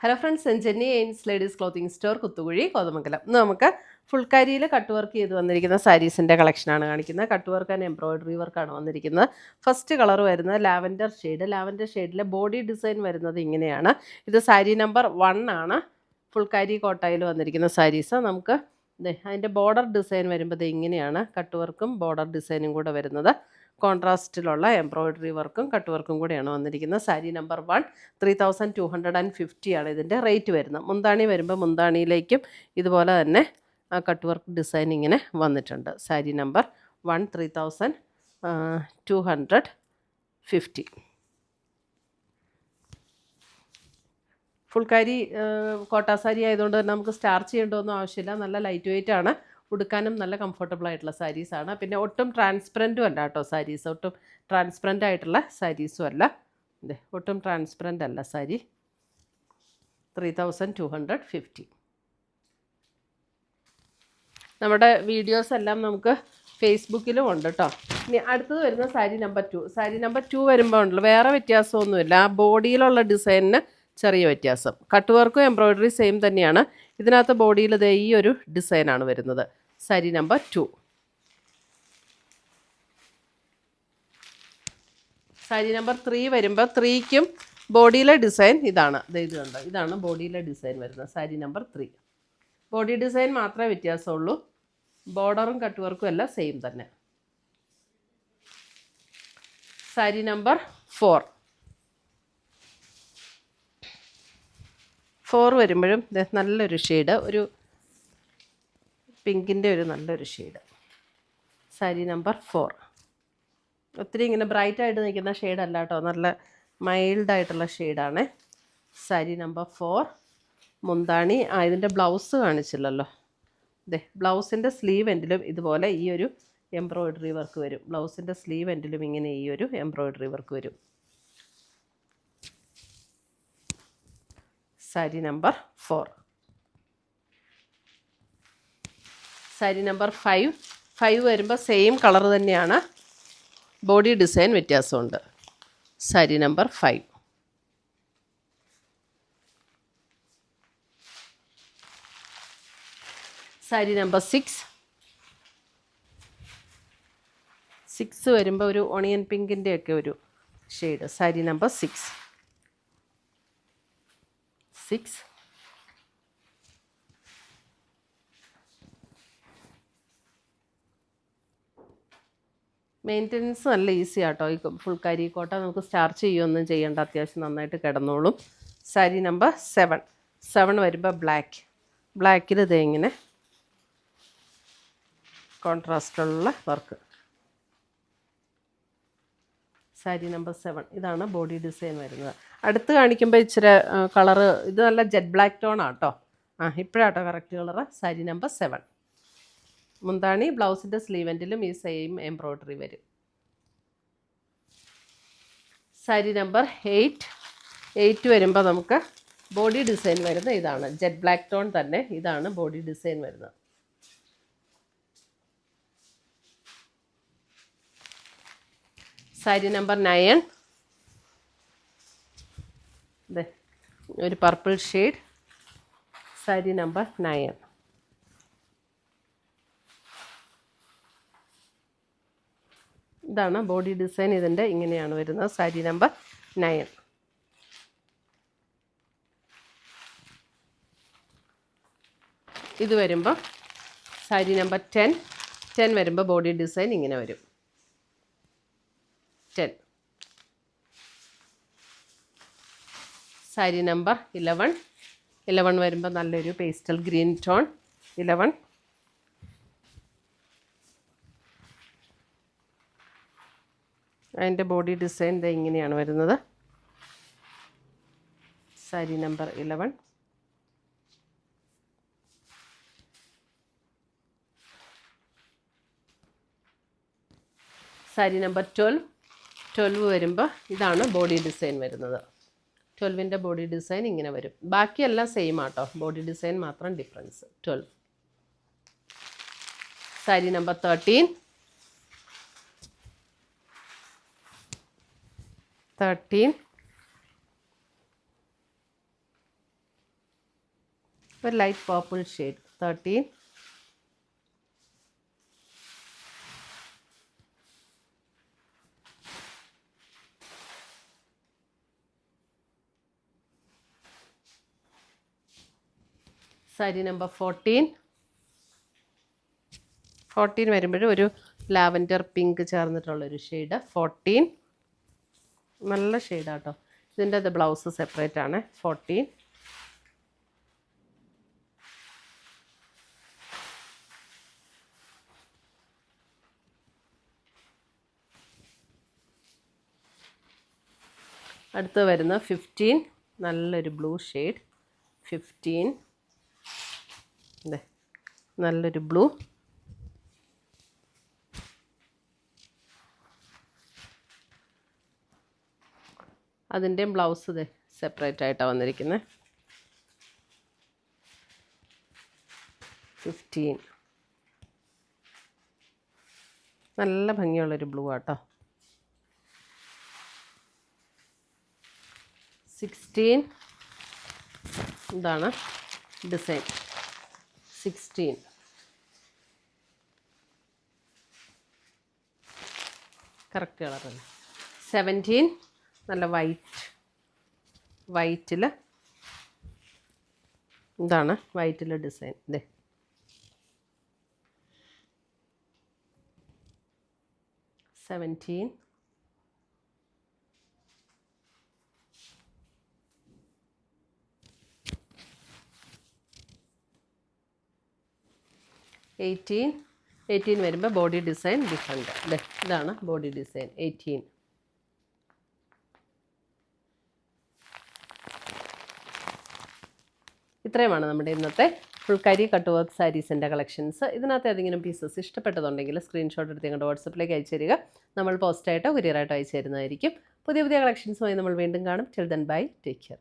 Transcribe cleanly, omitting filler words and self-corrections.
Hello friends, Jenny എയിൻസ് ladies clothing store, Kuthukuzhy, Kothamangalam. ഇന്ന് നമുക്ക് ഫുൾക്കാരിയിൽ കട്ട് വർക്ക് ചെയ്ത് വന്നിരിക്കുന്ന സാരീസിൻ്റെ കളക്ഷനാണ് കാണിക്കുന്നത്. കട്ട് വർക്ക് ആൻഡ് എംബ്രോയിഡറി വർക്കാണ് വന്നിരിക്കുന്നത്. ഫസ്റ്റ് കളർ വരുന്നത് ലാവൻഡർ ഷെയ്ഡിലെ ബോഡി ഡിസൈൻ വരുന്നത് ഇങ്ങനെയാണ്. ഇത് സാരി നമ്പർ 1 ആണ്. ഫുൾക്കാരി കോട്ടയിൽ വന്നിരിക്കുന്ന സാരീസ്. നമുക്ക് അതിൻ്റെ ബോർഡർ ഡിസൈൻ വരുമ്പോൾ ഇങ്ങനെയാണ്. കട്ട് വർക്കും ബോർഡർ ഡിസൈനും കൂടെ വരുന്നത്. കോൺട്രാസ്റ്റിലുള്ള എംബ്രോയിഡറി വർക്കും കട്ട് വർക്കും കൂടെയാണ് വന്നിരിക്കുന്നത്. സാരി നമ്പർ 1 3250 ആണ് ഇതിൻ്റെ റേറ്റ് വരുന്നത്. മുന്താണി വരുമ്പോൾ മുന്താണിയിലേക്കും ഇതുപോലെ തന്നെ കട്ട് വർക്ക് ഡിസൈൻ ഇങ്ങനെ വന്നിട്ടുണ്ട്. സാരി നമ്പർ 1 3250. ഫുൾക്കാരി കോട്ടാ സാരി ആയതുകൊണ്ട് തന്നെ നമുക്ക് സ്റ്റാർച്ച് ചെയ്യേണ്ടതൊന്നും ആവശ്യമില്ല. നല്ല ലൈറ്റ് വെയിറ്റ് ആണ്. ഉടുക്കാനും നല്ല കംഫർട്ടബിൾ ആയിട്ടുള്ള സാരീസാണ്. പിന്നെ ഒട്ടും ട്രാൻസ്പെറൻറ്റും അല്ല കേട്ടോ സാരീസ്. ഒട്ടും ട്രാൻസ്പെറൻ്റ് ആയിട്ടുള്ള സാരീസും അല്ല. ഒട്ടും ട്രാൻസ്പെറൻ്റ് അല്ല സാരി. 3250. നമ്മുടെ വീഡിയോസ് എല്ലാം നമുക്ക് ഫേസ്ബുക്കിലും ഉണ്ട് കേട്ടോ. ഇനി അടുത്തത് വരുന്ന സാരി നമ്പർ 2. സാരി നമ്പർ 2 വരുമ്പോൾ ഉണ്ടല്ലോ, വേറെ വ്യത്യാസമൊന്നുമില്ല. ആ ബോഡിയിലുള്ള ഡിസൈനിന് ചെറിയ വ്യത്യാസം. കട്ട് വർക്കും എംബ്രോയിഡറി സെയിം തന്നെയാണ്. ഇതിനകത്ത് ബോഡിയിൽ ഇതേ ഈ ഒരു ഡിസൈനാണ് വരുന്നത്. സാരി നമ്പർ 2. സാരി നമ്പർ 3 വരുമ്പോൾ 3ക്കും ബോഡിയിലെ ഡിസൈൻ ഇതാണ്. ഇത് കണ്ടോ, ഇതാണ് ബോഡിയിലെ ഡിസൈൻ വരുന്നത്. സാരി നമ്പർ 3. ബോഡി ഡിസൈൻ മാത്രമേ വ്യത്യാസമുള്ളൂ. ബോർഡറും കട്ട് വർക്കും എല്ലാം സെയിം തന്നെ. സാരി നമ്പർ 4 വരുമ്പോഴും നല്ലൊരു ഷെയ്ഡ്, ഒരു പിങ്കിൻ്റെ ഒരു നല്ലൊരു ഷെയ്ഡ്. സാരി നമ്പർ 4 ഒത്തിരി ഇങ്ങനെ ബ്രൈറ്റായിട്ട് നിൽക്കുന്ന ഷെയ്ഡല്ല കേട്ടോ, നല്ല മൈൽഡായിട്ടുള്ള ഷെയ്ഡാണ്. സാരി നമ്പർ 4. മുന്താണി ഇതിൻ്റെ ബ്ലൗസ് കാണിച്ചില്ലല്ലോ. ബ്ലൗസിൻ്റെ സ്ലീവ് എൻഡിലും ഇതുപോലെ ഈ ഒരു എംബ്രോയിഡറി വർക്ക് വരും. ബ്ലൗസിൻ്റെ സ്ലീവ് എൻഡിലും ഇങ്ങനെ ഈ ഒരു എംബ്രോയിഡറി വർക്ക് വരും. സാരി നമ്പർ 4. സാരി നമ്പർ 5 വരുമ്പോൾ സെയിം കളർ തന്നെയാണ്. ബോഡി ഡിസൈൻ വ്യത്യാസമുണ്ട്. സാരി നമ്പർ 5. സാരി നമ്പർ 6 വരുമ്പോൾ ഒരു ഓണിയൻ പിങ്കിൻ്റെ ഒക്കെ ഒരു ഷെയ്ഡ്. സാരി നമ്പർ 6. മെയിൻ്റനൻസ് നല്ല ഈസി ആട്ടോ. ഈ ഫുൾക്കാരി കോട്ട നമുക്ക് സ്റ്റാർച്ച് ചെയ്യുകയൊന്നും ചെയ്യേണ്ട, അത്യാവശ്യം നന്നായിട്ട് കിടന്നോളും. സാരി നമ്പർ 7 വരുമ്പോൾ ബ്ലാക്കിൽ ഇത് ഇങ്ങനെ കോൺട്രാസ്റ്റുള്ള വർക്ക്. സാരി നമ്പർ 7. ഇതാണ് ബോഡി ഡിസൈൻ വരുന്നത്. അടുത്ത് കാണിക്കുമ്പോൾ ഇച്ചിരി കളറ്, ഇത് നല്ല ജെറ്റ് ബ്ലാക്ക് ടോണാണ് കേട്ടോ. ഇപ്പോഴാട്ടോ കറക്റ്റ് കളറ്. സാരി നമ്പർ 7. മുന്താണി ബ്ലൗസിൻ്റെ സ്ലീവെൻറ്റിലും ഈ സെയിം എംബ്രോയിഡറി വരും. സാരി നമ്പർ 8 വരുമ്പോൾ നമുക്ക് ബോഡി ഡിസൈൻ വരുന്നത് ഇതാണ്. ജെറ്റ് ബ്ലാക്ക് ടോൺ തന്നെ. ഇതാണ് ബോഡി ഡിസൈൻ വരുന്നത്. സാരി നമ്പർ 9. ഒരു പർപ്പിൾ ഷെയ്ഡ്. സാരി നമ്പർ 9. ഇതാണ് ബോഡി ഡിസൈൻ. ഇതിൻ്റെ ഇങ്ങനെയാണ് വരുന്നത്. സാരി നമ്പർ 9. ഇത് വരുമ്പോൾ സാരി നമ്പർ 10 വരുമ്പോൾ ബോഡി ഡിസൈൻ ഇങ്ങനെ വരും. 10. സാരി നമ്പർ 11 വരുമ്പോൾ നല്ലൊരു പേസ്റ്റൽ ഗ്രീൻ ടോൺ. 11. അതിൻ്റെ ബോഡി ഡിസൈൻ ഇങ്ങനെയാണ് വരുന്നത്. സാരി നമ്പർ 11. സാരി നമ്പർ 12 വരുമ്പോൾ ഇതാണ് ബോഡി ഡിസൈൻ വരുന്നത്. 12ൻ്റെ ബോഡി ഡിസൈൻ ഇങ്ങനെ വരും. ബാക്കിയെല്ലാം സെയിം ആട്ടോ, ബോഡി ഡിസൈൻ മാത്രം ഡിഫറൻസ്. 12. സാരി നമ്പർ 13. ഒരു light purple shade 13. Sari number 14. 14 വരുമ്പോഴും ഒരു ലാവൻഡർ പിങ്ക് ചേർന്നിട്ടുള്ളൊരു ഷെയ്ഡ് 14. നല്ല ഷെയ്ഡാട്ടോ. ഇതിൻ്റെ അത് ബ്ലൗസ് സെപ്പറേറ്റ് ആണ്. 14. അടുത്ത് വരുന്ന 15. നല്ലൊരു ബ്ലൂ ഷെയ്ഡ് 15. അതെ, നല്ലൊരു ബ്ലൂ. അതിൻ്റെയും ബ്ലൗസ് ഇത് സെപ്പറേറ്റ് ആയിട്ടാണ് വന്നിരിക്കുന്നത്. 15. നല്ല ഭംഗിയുള്ളൊരു ബ്ലൂ ആട്ടോ. 16. ഇതാണ് ഡിസൈൻ. 16. കറക്റ്റ് കളറല്ല. 17. നല്ല വൈറ്റിൽ ഇതാണ് വൈറ്റിൽ ഡിസൈൻ. ഇതേ 17. 18. 18 വരുമ്പോൾ ബോഡി ഡിസൈൻ ഡിഫറെൻ്റ്. അല്ലേ, ഇതാണ് ബോഡി ഡിസൈൻ. 18. ഇത്രയുമാണ് നമ്മുടെ ഇന്നത്തെ ഫുൾക്കാരി കട്ട് വർക്ക് സാരീസിൻ്റെ കളക്ഷൻസ്. ഇതിനകത്ത് ഏതെങ്കിലും പീസസ് ഇഷ്ടപ്പെട്ടതുണ്ടെങ്കിൽ സ്ക്രീൻഷോട്ട് എടുത്ത് ഞങ്ങളുടെ വാട്സപ്പിലേക്ക് അയച്ചു തരിക. നമ്മൾ പോസ്റ്റായിട്ടോ കൊറിയറായിട്ടോ അയച്ചു തരുന്നതായിരിക്കും. പുതിയ കളക്ഷൻസുമായി നമ്മൾ വീണ്ടും കാണും. Till then bye, take care.